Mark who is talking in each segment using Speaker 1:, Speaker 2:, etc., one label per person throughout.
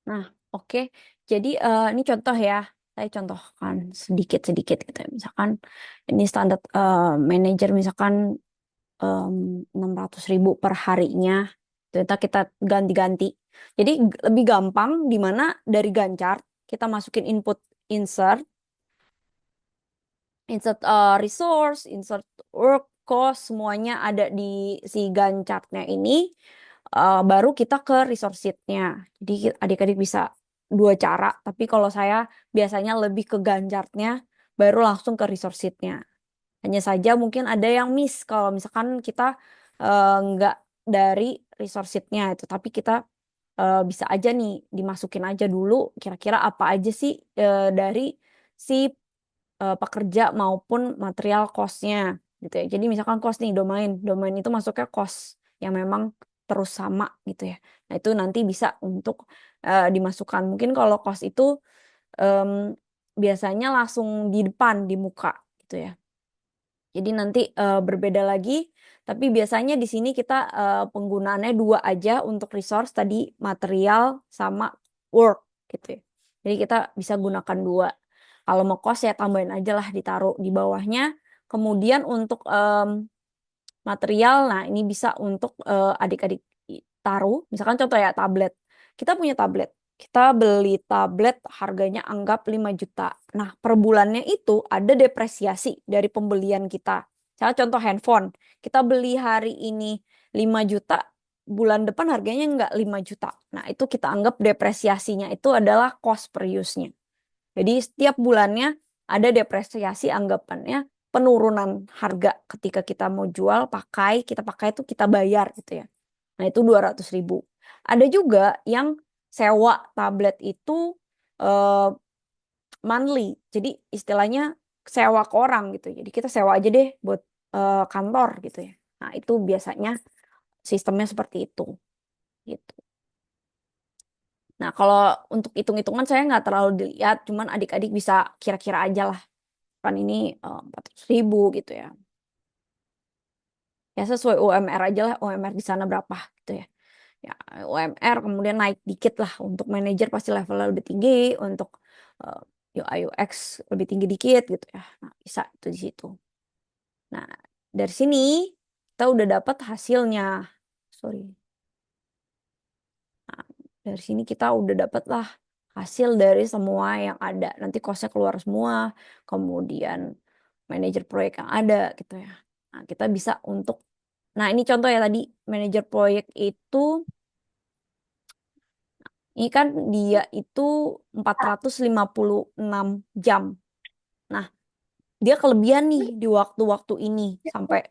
Speaker 1: Nah, oke. Jadi ini contoh ya. Saya contohkan sedikit-sedikit gitu ya. Misalkan ini standar manajer misalkan 600.000 per harinya. Ternyata kita ganti-ganti. Jadi lebih gampang di mana dari Ganchart kita masukin input insert, resource, insert work, cost, semuanya ada di si Ganchart-nya ini. Baru kita ke resource sheet-nya. Jadi adik-adik bisa dua cara, tapi kalau saya biasanya lebih ke Ganchart-nya, baru langsung ke resource sheet-nya. Hanya saja mungkin ada yang miss kalau misalkan kita nggak dari resource sheet-nya itu, tapi kita bisa aja nih dimasukin aja dulu kira-kira apa aja sih dari si pekerja maupun material cost-nya gitu ya. Jadi misalkan cost nih domain itu masuknya cost yang memang terus sama gitu ya. Nah itu nanti bisa untuk dimasukkan. Mungkin kalau cost itu em, biasanya langsung di depan di muka gitu ya. Jadi nanti berbeda lagi, tapi biasanya di sini kita penggunaannya dua aja untuk resource tadi material sama work gitu ya. Jadi kita bisa gunakan dua. Kalau mau cost ya tambahin aja lah ditaruh di bawahnya. Kemudian untuk material, nah ini bisa untuk adik-adik taruh, misalkan contoh ya tablet. Kita punya tablet, kita beli tablet harganya anggap 5 juta. Nah per bulannya itu ada depresiasi dari pembelian kita. Misalnya contoh handphone, kita beli hari ini 5 juta, bulan depan harganya nggak 5 juta. Nah itu kita anggap depresiasinya itu adalah cost per use-nya. Jadi setiap bulannya ada depresiasi anggapannya penurunan harga ketika kita mau jual kita pakai itu kita bayar gitu ya. Nah itu 200.000. Ada juga yang sewa tablet itu eh, monthly. Jadi istilahnya sewa ke orang gitu. Jadi kita sewa aja deh buat kantor gitu ya. Nah itu biasanya sistemnya seperti itu gitu. Nah, kalau untuk hitung-hitungan saya nggak terlalu dilihat, cuman adik-adik bisa kira-kira aja lah. Kan ini 400.000 gitu ya. Ya sesuai UMR aja lah, UMR di sana berapa gitu ya. Ya, UMR kemudian naik dikit lah. Untuk manajer pasti levelnya lebih tinggi, untuk eh, UI UX lebih tinggi dikit gitu ya. Nah, bisa itu di situ. Nah, dari sini kita udah dapat hasilnya. Sorry. Nah, dari sini kita udah dapat lah hasil dari semua yang ada. Nanti costnya keluar semua, kemudian manajer proyek yang ada gitu ya. Nah, kita bisa untuk, nah ini contoh ya tadi, manajer proyek itu, ini kan dia itu 456 jam. Nah, dia kelebihan nih di waktu-waktu ini, sampai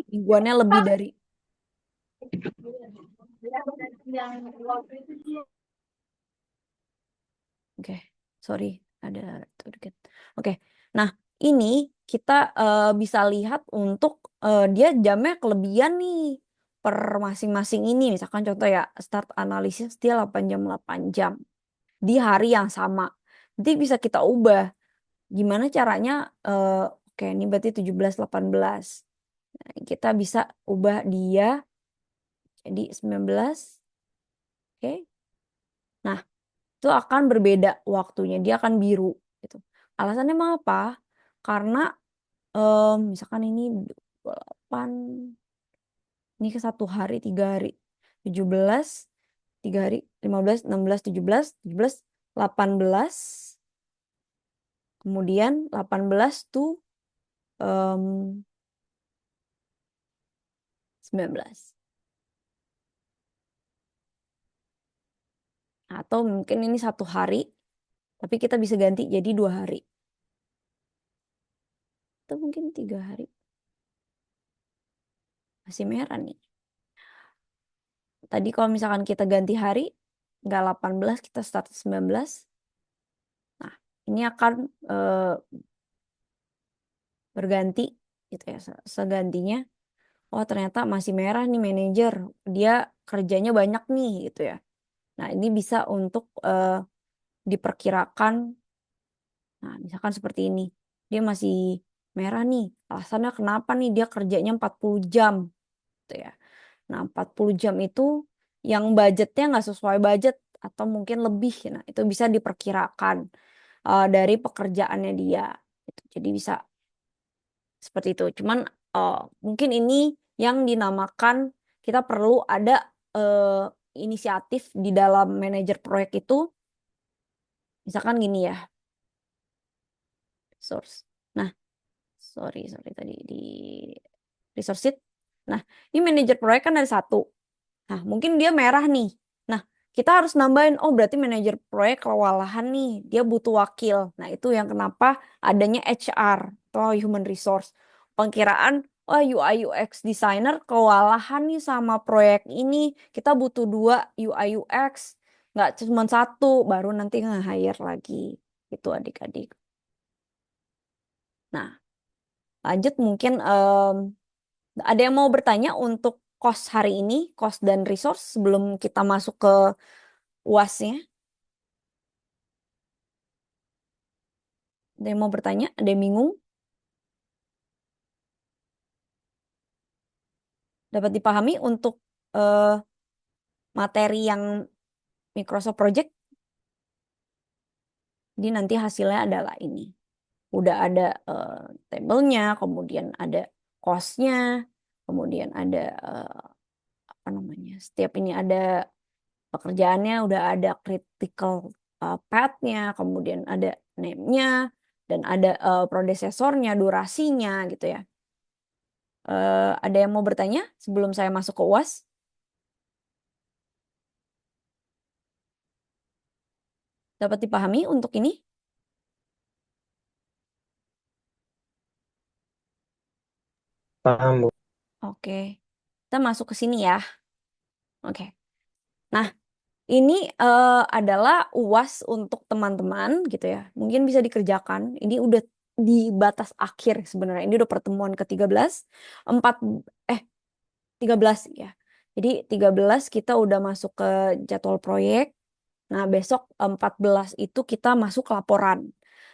Speaker 1: mingguannya lebih dari, oke, sorry, ada dikit. Oke, nah ini kita bisa lihat untuk dia jamnya kelebihan nih per masing-masing ini. Misalkan contoh ya, start analisis dia 8 jam di hari yang sama. Nanti bisa kita ubah. Gimana caranya? Oke, ini berarti 17-18. Nah, kita bisa ubah dia jadi 19. Oke. Nah, itu akan berbeda waktunya. Dia akan biru gitu. Alasannya emang apa? Karena misalkan ini 28, ini ke 1 hari, 3 hari, 17, 3 hari, 15, 16, 17, 18, kemudian 18 tuh 19. Atau mungkin ini 1 hari, tapi kita bisa ganti jadi 2 hari. Atau mungkin 3 hari. Masih merah nih. Tadi kalau misalkan kita ganti hari, nggak 18, kita start 19. Nah, ini akan berganti gitu ya. Segantinya, oh ternyata masih merah nih manajer. Dia kerjanya banyak nih gitu ya. Nah, ini bisa untuk diperkirakan. Nah, misalkan seperti ini. Dia masih merah nih. Alasannya kenapa nih dia kerjanya 40 jam gitu ya. Nah, 40 jam itu yang budgetnya nggak sesuai budget. atau mungkin lebih. Nah, itu bisa diperkirakan dari pekerjaannya dia. Gitu. Jadi bisa seperti itu. Cuman mungkin ini yang dinamakan kita perlu ada inisiatif di dalam manajer proyek itu. Misalkan gini ya, source. Nah, sorry tadi di resource sheet. Nah, ini manajer proyek kan ada satu. Nah, mungkin dia merah nih. Nah, kita harus nambahin, oh berarti manajer proyek kewalahan nih, dia butuh wakil. Nah, itu yang kenapa adanya HR atau human resource. Pengkiraan, oh UI UX designer kewalahan nih sama proyek ini, kita butuh 2 UI UX, nggak cuma satu, baru nanti nge-hire lagi. Itu adik-adik. Nah, lanjut mungkin ada yang mau bertanya untuk cost hari ini, cost dan resource sebelum kita masuk ke UAS-nya? Ada yang mau bertanya? Ada yang bingung? Dapat dipahami untuk eh, materi yang Microsoft Project? Jadi nanti hasilnya adalah ini. Udah ada tabelnya, kemudian ada cost-nya, kemudian ada apa namanya? Setiap ini ada pekerjaannya, udah ada critical path-nya, kemudian ada name-nya, dan ada prodesesornya, durasinya gitu ya. Ada yang mau bertanya sebelum saya masuk ke UAS? Dapat dipahami untuk ini?
Speaker 2: Paham, Bu.
Speaker 1: Oke. Kita masuk ke sini ya. Oke. Nah, ini adalah UAS untuk teman-teman gitu ya. Mungkin bisa dikerjakan. Ini udah di batas akhir sebenarnya. Ini udah pertemuan ke-13. 4 eh 13 ya. Jadi 13 kita udah masuk ke jadwal proyek. Nah, besok 14 itu kita masuk laporan.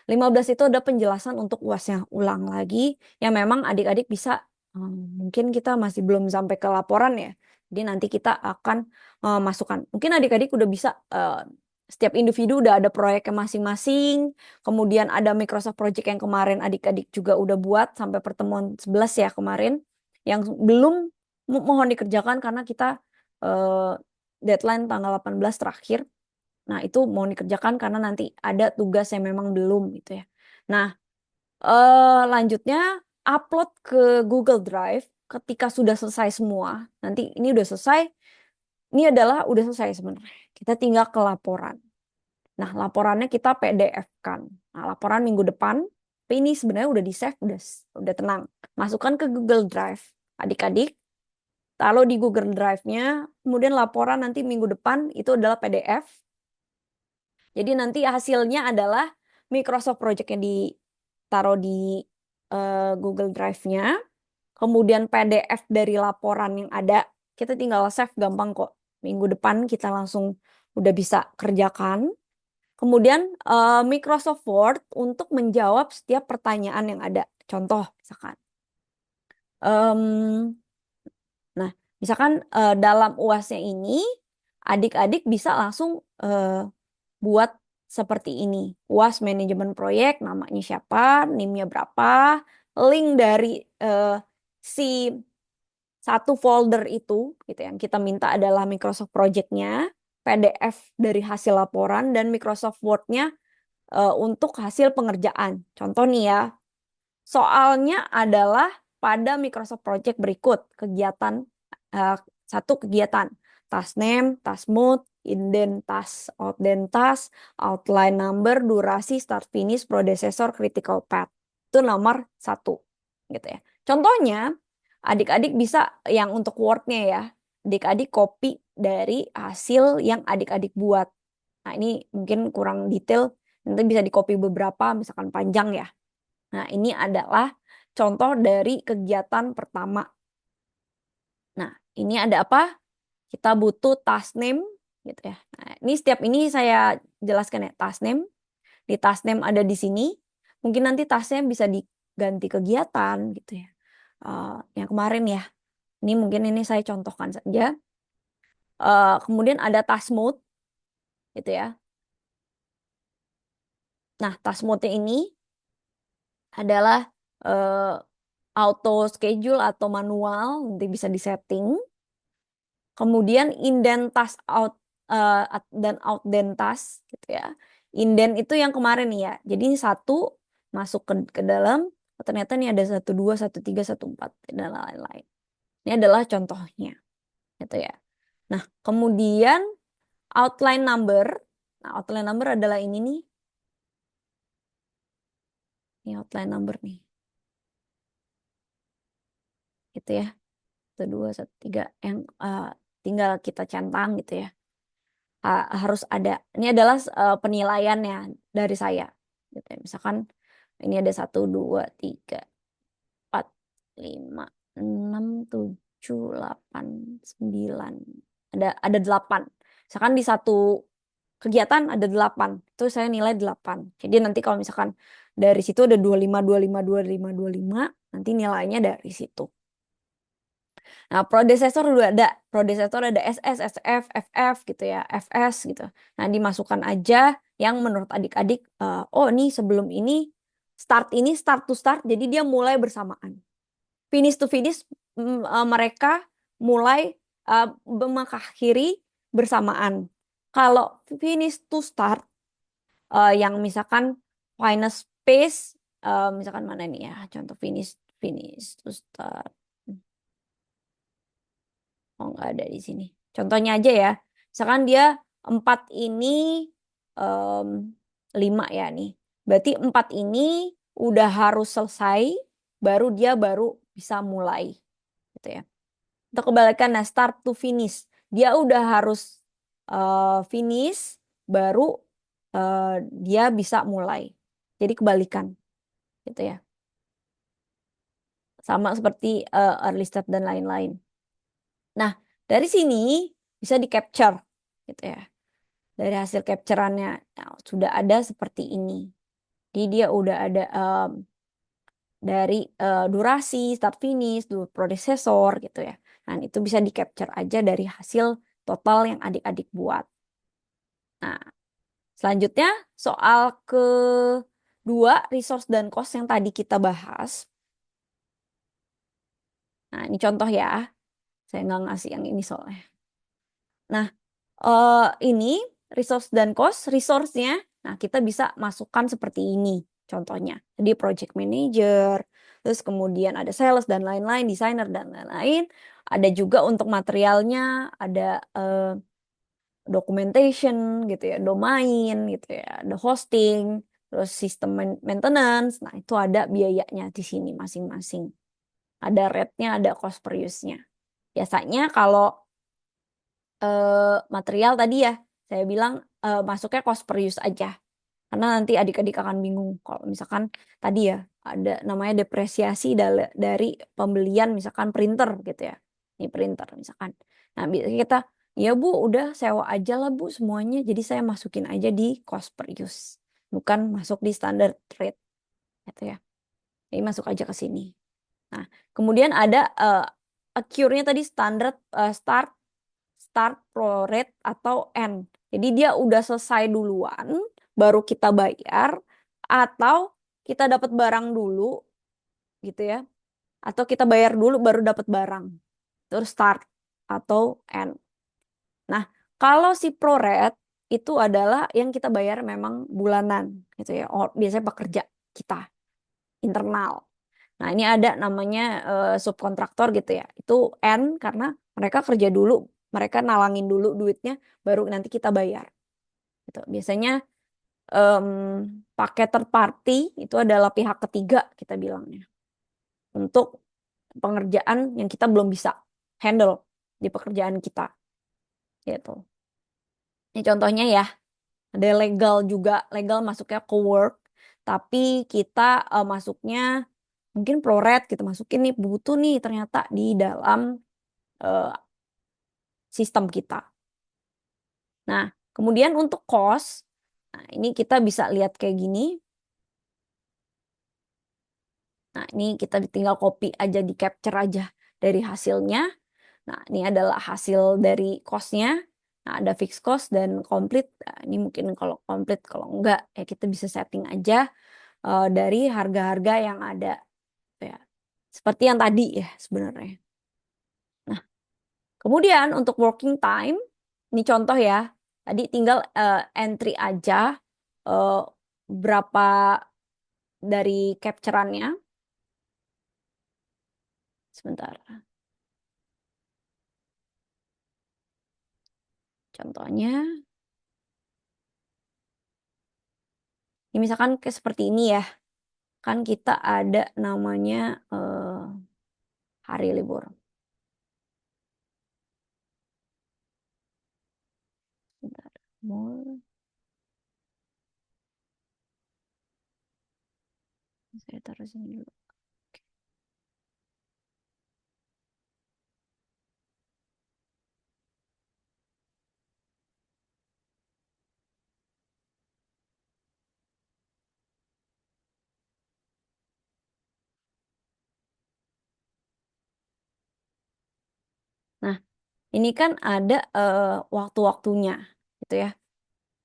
Speaker 1: 15 itu ada penjelasan untuk UASnya ulang lagi. Yang memang adik-adik bisa, mungkin kita masih belum sampai ke laporan ya. Jadi nanti kita akan masukkan. Mungkin adik-adik udah bisa, setiap individu udah ada proyeknya masing-masing. Kemudian ada Microsoft Project yang kemarin adik-adik juga udah buat sampai pertemuan 11 ya kemarin. Yang belum mohon dikerjakan karena kita eh, deadline tanggal 18 terakhir. Nah, itu mau dikerjakan karena nanti ada tugas yang memang belum gitu ya. Nah, lanjutnya upload ke Google Drive ketika sudah selesai semua. Nanti ini udah selesai. Ini adalah udah selesai sebenarnya. Kita tinggal ke laporan. Nah, laporannya kita PDF-kan. Nah, laporan minggu depan. Tapi ini sebenarnya udah di-save, udah tenang. Masukkan ke Google Drive. Adik-adik, taruh di Google Drive-nya. Kemudian laporan nanti minggu depan itu adalah PDF. Jadi nanti hasilnya adalah Microsoft Project yang ditaruh di Google Drive-nya. Kemudian PDF dari laporan yang ada. Kita tinggal save gampang kok. Minggu depan kita langsung udah bisa kerjakan. Kemudian Microsoft Word untuk menjawab setiap pertanyaan yang ada. Contoh misalkan. Em, nah, misalkan dalam UASnya ini adik-adik bisa langsung buat seperti ini. UAS manajemen proyek, namanya siapa, NIM-nya berapa, link dari si satu folder itu, gitu yang kita minta adalah Microsoft Project-nya, PDF dari hasil laporan, dan Microsoft Word-nya untuk hasil pengerjaan. Contoh nih ya, soalnya adalah pada Microsoft Project berikut kegiatan eh, satu kegiatan task name, task mode, indent task, outdent task, outline number, durasi, start finish, predecessor, critical path. Itu nomor satu, gitu ya. Contohnya, adik-adik bisa yang untuk Word-nya ya, adik-adik copy dari hasil yang adik-adik buat. Nah, ini mungkin kurang detail, nanti bisa di copy beberapa, misalkan panjang ya. Nah, ini adalah contoh dari kegiatan pertama. Nah, ini ada apa? Kita butuh task name gitu ya. Nah, ini setiap ini saya jelaskan ya, task name. Di task name ada di sini. Mungkin nanti tasknya bisa diganti kegiatan gitu ya. Yang kemarin ya. Ini mungkin ini saya contohkan saja. Kemudian ada task mode. gitu ya. Nah, task mode-nya ini adalah eh, auto schedule atau manual, nanti bisa disetting. Kemudian indent task out dan outdent task gitu ya. Indent itu yang kemarin nih ya. Jadi ini satu masuk ke dalam, ternyata ini ada 1, 2, 1, 3, 1, 4 dan lain-lain. Ini adalah contohnya gitu ya. Nah, kemudian outline number. Nah, outline number adalah ini nih. Ini outline number nih. Gitu ya. 1, 2, 1, 3 yang tinggal kita centang gitu ya. Harus ada. Ini adalah penilaiannya dari saya. Gitu ya. Misalkan ini ada 1, 2, 3, 4, 5, 6, 7, 8, 9. Ada 8. Misalkan di satu kegiatan ada 8. Itu saya nilai 8. Jadi nanti kalau misalkan dari situ ada 25, 25, 25, 25, nanti nilainya dari situ. Nah, predecessor udah ada. Predecessor ada SS, SF, FF gitu ya. FS gitu. Nah, dimasukkan aja yang menurut adik-adik, oh ini sebelum ini start to start, jadi dia mulai bersamaan. Finish to finish, mereka mulai mengakhiri bersamaan. Kalau finish to start, yang misalkan final space, misalkan mana nih ya, contoh finish to start. Oh, nggak ada di sini. Contohnya aja ya. Misalkan dia 4 ini 5 ya nih. Berarti 4 ini udah harus selesai, baru bisa mulai. Gitu ya. Untuk kebalikan, nah start to finish. Dia udah harus finish, baru dia bisa mulai. Jadi kebalikan. Gitu ya. Sama seperti early start dan lain-lain. Nah, dari sini bisa di-capture gitu ya. Dari hasil capture-annya sudah ada seperti ini. Jadi dia udah ada dari durasi, start finish, predecessor gitu ya. Nah, itu bisa di-capture aja dari hasil total yang adik-adik buat. Nah, selanjutnya soal kedua, resource dan cost yang tadi kita bahas. Nah, ini contoh ya. Saya nggak ngasih yang ini soalnya. Nah, ini resource dan cost, resource-nya, nah kita bisa masukkan seperti ini contohnya. Jadi project manager, terus kemudian ada sales dan lain-lain, designer dan lain-lain. Ada juga untuk materialnya, ada documentation gitu ya, domain gitu ya, ada hosting, terus sistem maintenance. Nah, itu ada biayanya di sini masing-masing. Ada rate-nya, ada cost per use-nya. Biasanya kalau material tadi ya, saya bilang masuknya cost per use aja. Karena nanti adik-adik akan bingung kalau misalkan tadi ya ada namanya depresiasi dari pembelian misalkan printer gitu ya. Ini printer misalkan. Nah, biasanya kita ya Bu, udah sewa aja lah Bu semuanya. Jadi saya masukin aja di cost per use. Bukan masuk di standard rate gitu ya. Jadi masuk aja ke sini. Nah, kemudian ada accrue-nya tadi standard start, pro rate atau end. Jadi dia udah selesai duluan, baru kita bayar, atau kita dapat barang dulu, gitu ya. Atau kita bayar dulu baru dapat barang. Terus start atau end. Nah, kalau si pro rate itu adalah yang kita bayar memang bulanan, gitu ya. Biasanya pekerja kita internal. Nah, ini ada namanya subkontraktor gitu ya. Itu end karena mereka kerja dulu, mereka nalangin dulu duitnya, baru nanti kita bayar. Gitu. Biasanya pakai third party itu adalah pihak ketiga kita bilangnya. Untuk pengerjaan yang kita belum bisa handle di pekerjaan kita. Gitu. Ini contohnya ya. Ada legal juga, legal masuknya ke work, tapi kita masuknya mungkin pro-rate kita masukin nih butuh nih ternyata di dalam uh, sistem kita. Nah, kemudian untuk cost, nah ini kita bisa lihat kayak gini. Nah, ini kita tinggal copy aja, di capture aja dari hasilnya. Nah, ini adalah hasil dari cost-nya. Nah, ada fixed cost dan complete. Nah, ini mungkin kalau complete, kalau enggak ya kita bisa setting aja dari harga-harga yang ada ya. Seperti yang tadi ya sebenarnya. Nah, kemudian untuk working time, ini contoh ya. Tadi tinggal entry aja eh, berapa dari capture-annya. Sebentar. Contohnya, ini misalkan kayak seperti ini ya. Kan kita ada namanya hari libur. Sebentar. Mall. Saya taruh sini dulu. Nah, ini kan ada waktu-waktunya gitu ya.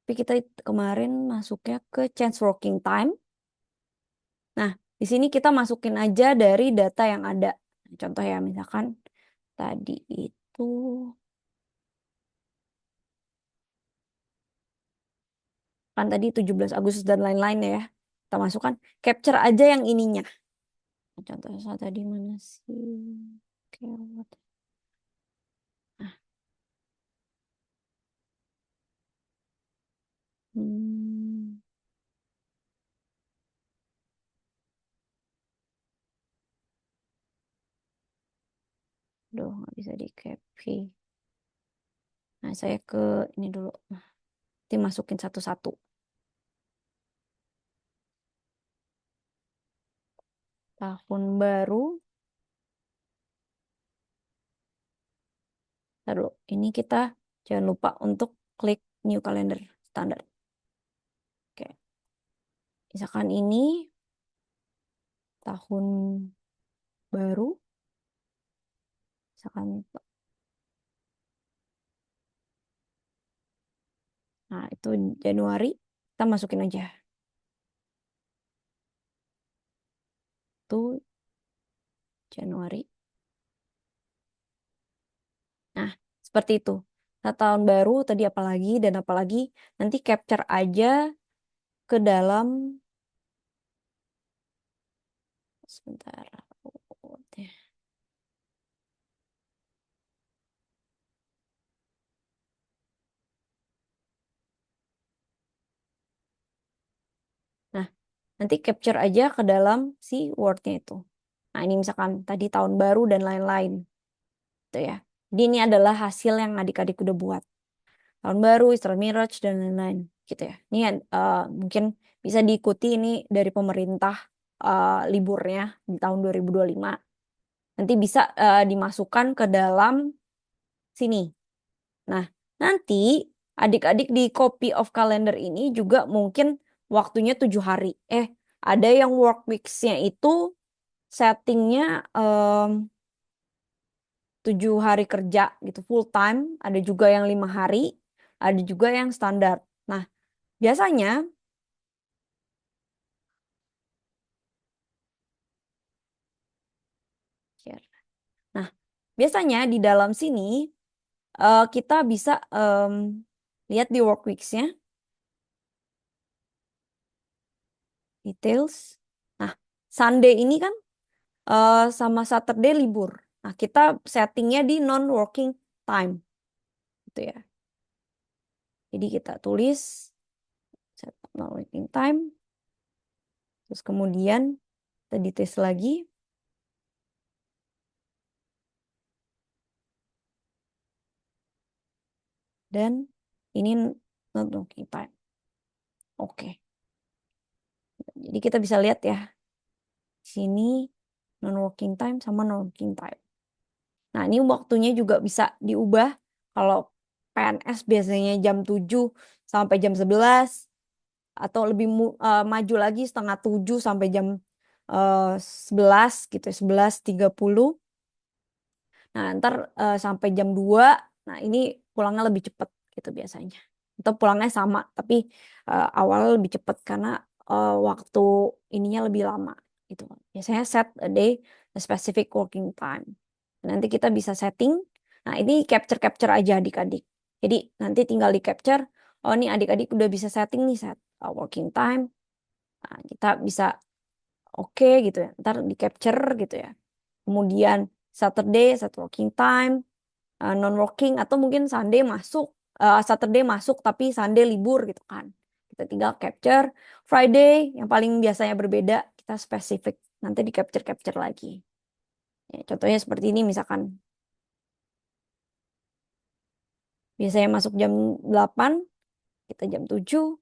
Speaker 1: Tapi kita kemarin masuknya ke change working time. Nah, di sini kita masukin aja dari data yang ada. Contoh ya, misalkan tadi itu kan tadi 17 Agustus dan lain-lain ya. Kita masukkan capture aja yang ininya. Contohnya soal tadi mana sih? Keyword. Nah, hmm, Aduh, nggak bisa di copy. Nah, saya ke ini dulu. Nanti masukin satu-satu. Tahun baru. Taruh. Ini kita jangan lupa untuk klik new calendar standar. Oke. Misalkan ini tahun baru. Misalkan, nah itu Januari. Kita masukin aja. Itu Januari. Nah, seperti itu. Nah, tahun baru tadi apalagi dan apalagi nanti capture aja ke dalam sebentar. Nah, nanti capture aja ke dalam si Word-nya itu. Nah, ini misalkan tadi tahun baru dan lain-lain. Gitu ya. Jadi ini adalah hasil yang adik-adik udah buat. Tahun baru, Easter Mirage, dan lain-lain. Gitu ya. Ini mungkin bisa diikuti ini dari pemerintah liburnya di tahun 2025. Nanti bisa dimasukkan ke dalam sini. Nah, nanti adik-adik di copy of calendar ini juga mungkin waktunya 7 hari. Ada yang work weeks-nya itu settingnya 7 hari kerja gitu full time. Ada juga yang 5 hari, ada juga yang standar. Nah, biasanya, nah biasanya di dalam sini kita bisa lihat di work weeks-nya details. Nah, Sunday ini kan sama Saturday libur. Nah, kita settingnya di non-working time. Gitu ya. Jadi kita tulis set non-working time. Terus kemudian kita dites lagi. Dan ini non-working time. Oke. Jadi kita bisa lihat ya. Sini non-working time sama non-working time. Nah, ini waktunya juga bisa diubah. Kalau PNS biasanya jam 7 sampai jam 11 atau lebih maju lagi setengah 7 sampai jam 11 gitu, 11.30. Nah, ntar sampai jam 2. Nah, ini pulangnya lebih cepat gitu biasanya. Atau pulangnya sama, tapi awal lebih cepat karena waktu ininya lebih lama gitu. Biasanya set a day, a specific working time. Nanti kita bisa setting. Nah, ini capture aja adik-adik. Jadi nanti tinggal di capture. Oh, ini adik-adik udah bisa setting nih set working time. Nah, kita bisa oke gitu ya. Ntar di capture gitu ya. Kemudian Saturday, set working time, non working atau mungkin Sunday masuk, Saturday masuk tapi Sunday libur gitu kan. Kita tinggal capture. Friday yang paling biasanya berbeda kita spesifik. Nanti di capture lagi. Ya, contohnya seperti ini misalkan. Biasanya masuk jam 8, kita jam 7,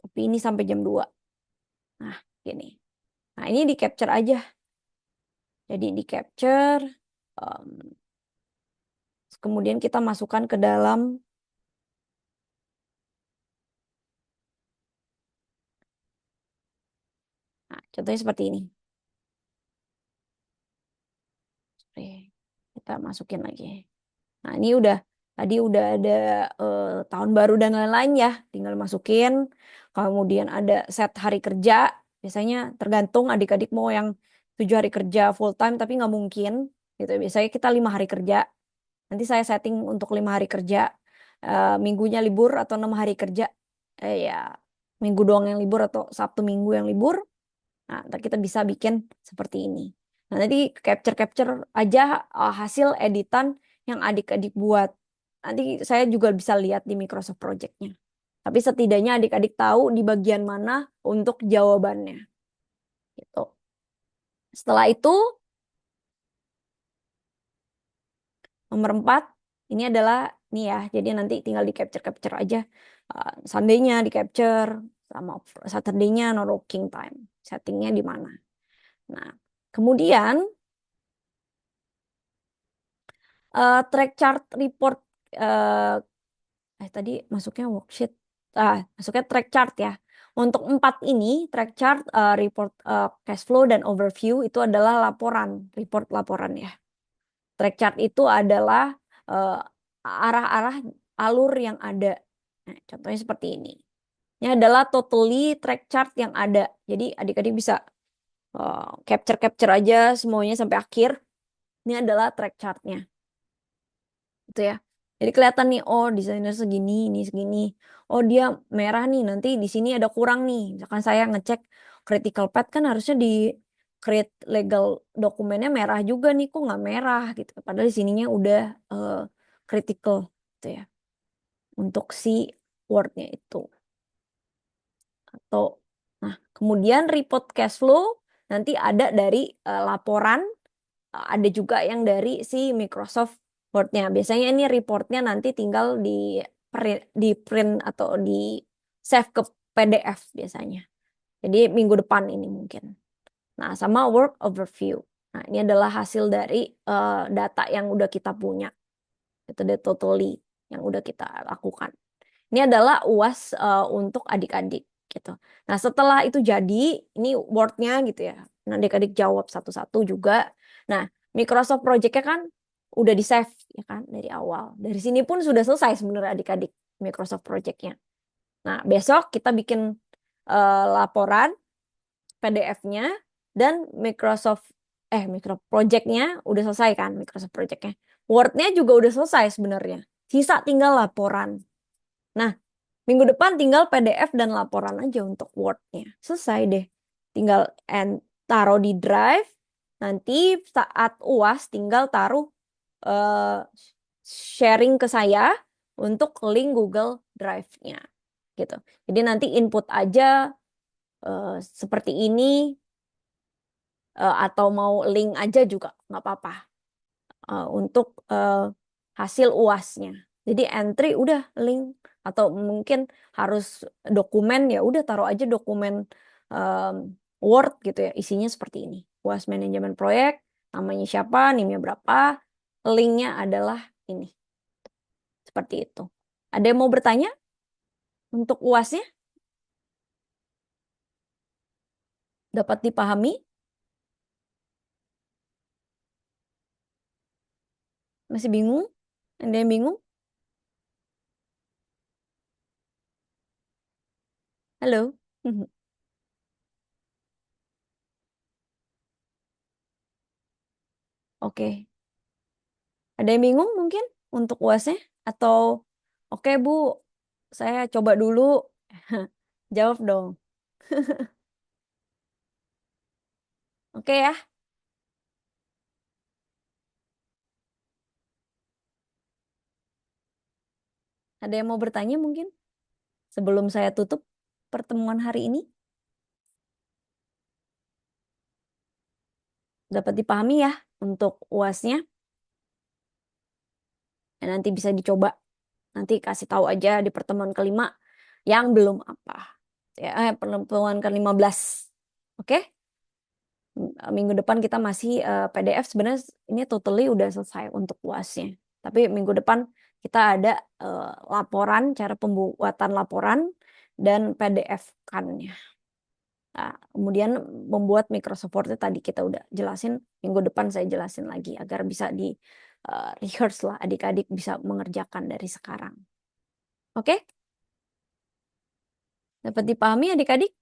Speaker 1: tapi ini sampai jam 2. Nah, gini. Nah, ini di capture aja. Jadi di capture, kemudian kita masukkan ke dalam contohnya seperti ini. Oke, kita masukin lagi. Nah, ini tadi udah ada tahun baru dan lain-lain ya. Tinggal masukin. Kemudian ada set hari kerja. Biasanya tergantung adik-adik mau yang 7 hari kerja full time tapi nggak mungkin. Gitu. Biasanya kita 5 hari kerja. Nanti saya setting untuk 5 hari kerja. Minggunya libur atau 6 hari kerja. Ya, minggu doang yang libur atau Sabtu Minggu yang libur. Nah, ntar kita bisa bikin seperti ini. Nah, nanti capture aja hasil editan yang adik-adik buat. Nanti saya juga bisa lihat di Microsoft Project-nya. Tapi setidaknya adik-adik tahu di bagian mana untuk jawabannya. Gitu. Setelah itu, nomor 4, ini adalah, nih ya, jadi nanti tinggal di capture aja. Sunday-nya di capture, sama Saturday-nya non working time. Settingnya di mana. Nah, kemudian track chart report tadi masuknya worksheet, masuknya track chart ya. Untuk 4 ini track chart, report, cash flow dan overview itu adalah report laporan ya. Track chart itu adalah arah-arah alur yang ada. Nah, contohnya seperti ini. Ini adalah totally track chart yang ada. Jadi adik-adik bisa capture aja semuanya sampai akhir. Ini adalah track chartnya. Gitu ya. Jadi kelihatan nih, oh desainer segini, ini segini. Oh dia merah nih, nanti di sini ada kurang nih. Misalkan saya ngecek critical path kan harusnya di create legal dokumennya merah juga nih, kok nggak merah gitu. Padahal di sininya udah critical gitu ya. Untuk si wordnya itu. Atau, nah kemudian report cash flow nanti ada dari laporan, ada juga yang dari si Microsoft Word-nya. Biasanya ini reportnya nanti tinggal di print atau di save ke PDF biasanya. Jadi minggu depan ini mungkin. Nah, sama work overview. Nah, ini adalah hasil dari data yang udah kita punya. Itu the totally yang udah kita lakukan. Ini adalah UAS untuk adik-adik gitu. Nah, setelah itu jadi, ini Word-nya gitu ya. Nah, adik-adik jawab satu-satu juga. Nah, Microsoft Project-nya kan udah di-save ya kan dari awal. Dari sini pun sudah selesai sebenarnya adik-adik Microsoft Project-nya. Nah, besok kita bikin laporan PDF-nya dan Microsoft Project-nya udah selesai kan Microsoft Project-nya. Word-nya juga udah selesai sebenarnya. Sisa tinggal laporan. Nah, minggu depan tinggal PDF dan laporan aja untuk Word-nya. Selesai deh. Tinggal taruh di Drive. Nanti saat UAS tinggal taruh eh, sharing ke saya untuk link Google Drive-nya. Gitu. Jadi nanti input aja seperti ini atau mau link aja juga nggak apa-apa untuk hasil UASnya. Jadi entry udah link atau mungkin harus dokumen ya udah taruh aja dokumen um, Word gitu ya isinya seperti ini. UAS manajemen proyek, namanya siapa, NIM-nya berapa, linknya adalah ini. Seperti itu. Ada yang mau bertanya untuk UASnya? Dapat dipahami? Masih bingung? Ada yang bingung? Halo. Oke. Ada yang bingung mungkin untuk UASnya? Atau oke Bu, saya coba dulu. Jawab dong. Oke ya. Ada yang mau bertanya mungkin sebelum saya tutup pertemuan hari ini? Dapat dipahami ya untuk UASnya. Dan nanti bisa dicoba. Nanti kasih tahu aja di pertemuan kelima yang belum apa. Ya, pertemuan ke-15. Oke? Minggu depan kita masih PDF sebenarnya ini totally udah selesai untuk UASnya. Tapi minggu depan kita ada laporan, cara pembuatan laporan dan PDF-kannya. Nah, kemudian membuat Microsoft Word tadi kita udah jelasin, minggu depan saya jelasin lagi agar bisa di rehearse lah, adik-adik bisa mengerjakan dari sekarang. Oke? Dapat dipahami adik-adik?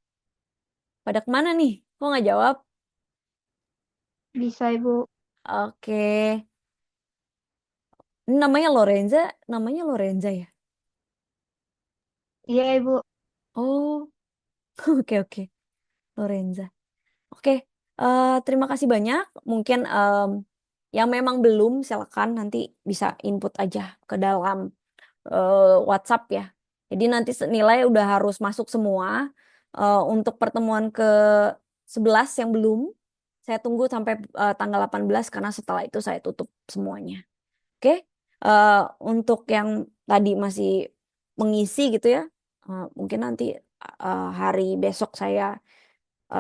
Speaker 1: Pada kemana nih? Kok nggak jawab?
Speaker 2: Bisa, Ibu.
Speaker 1: Oke. Ini namanya Lorenza ya?
Speaker 2: Iya, Ibu.
Speaker 1: Oh, oke oke, Lorenza. Oke, terima kasih banyak. Mungkin yang memang belum, silakan nanti bisa input aja ke dalam WhatsApp ya. Jadi nanti nilai udah harus masuk semua. Untuk pertemuan ke-11 yang belum, saya tunggu sampai tanggal 18 karena setelah itu saya tutup semuanya. Oke, eh, untuk yang tadi masih mengisi gitu ya, mungkin nanti hari besok saya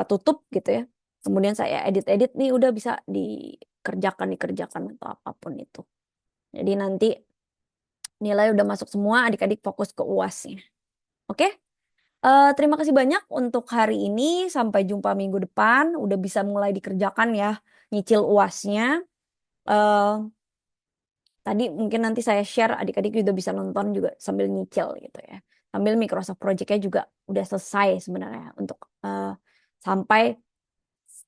Speaker 1: tutup gitu ya. Kemudian saya edit-edit nih udah bisa dikerjakan atau apapun itu. Jadi nanti nilai udah masuk semua, adik-adik fokus ke UASnya. Oke? Terima kasih banyak untuk hari ini. Sampai jumpa minggu depan. Udah bisa mulai dikerjakan ya, nyicil UASnya. Eh, Tadi mungkin nanti saya share, adik-adik juga bisa nonton juga sambil nyicil gitu ya. Sambil Microsoft Project-nya juga udah selesai sebenarnya untuk sampai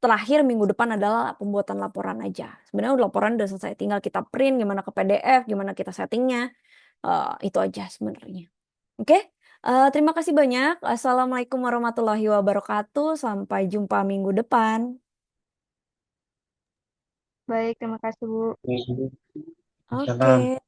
Speaker 1: terakhir minggu depan adalah pembuatan laporan aja. Sebenarnya laporan udah selesai, tinggal kita print, gimana ke PDF, gimana kita settingnya, itu aja sebenarnya. Oke, terima kasih banyak. Assalamualaikum warahmatullahi wabarakatuh. Sampai jumpa minggu depan.
Speaker 2: Baik, terima kasih, Bu.
Speaker 1: Oke.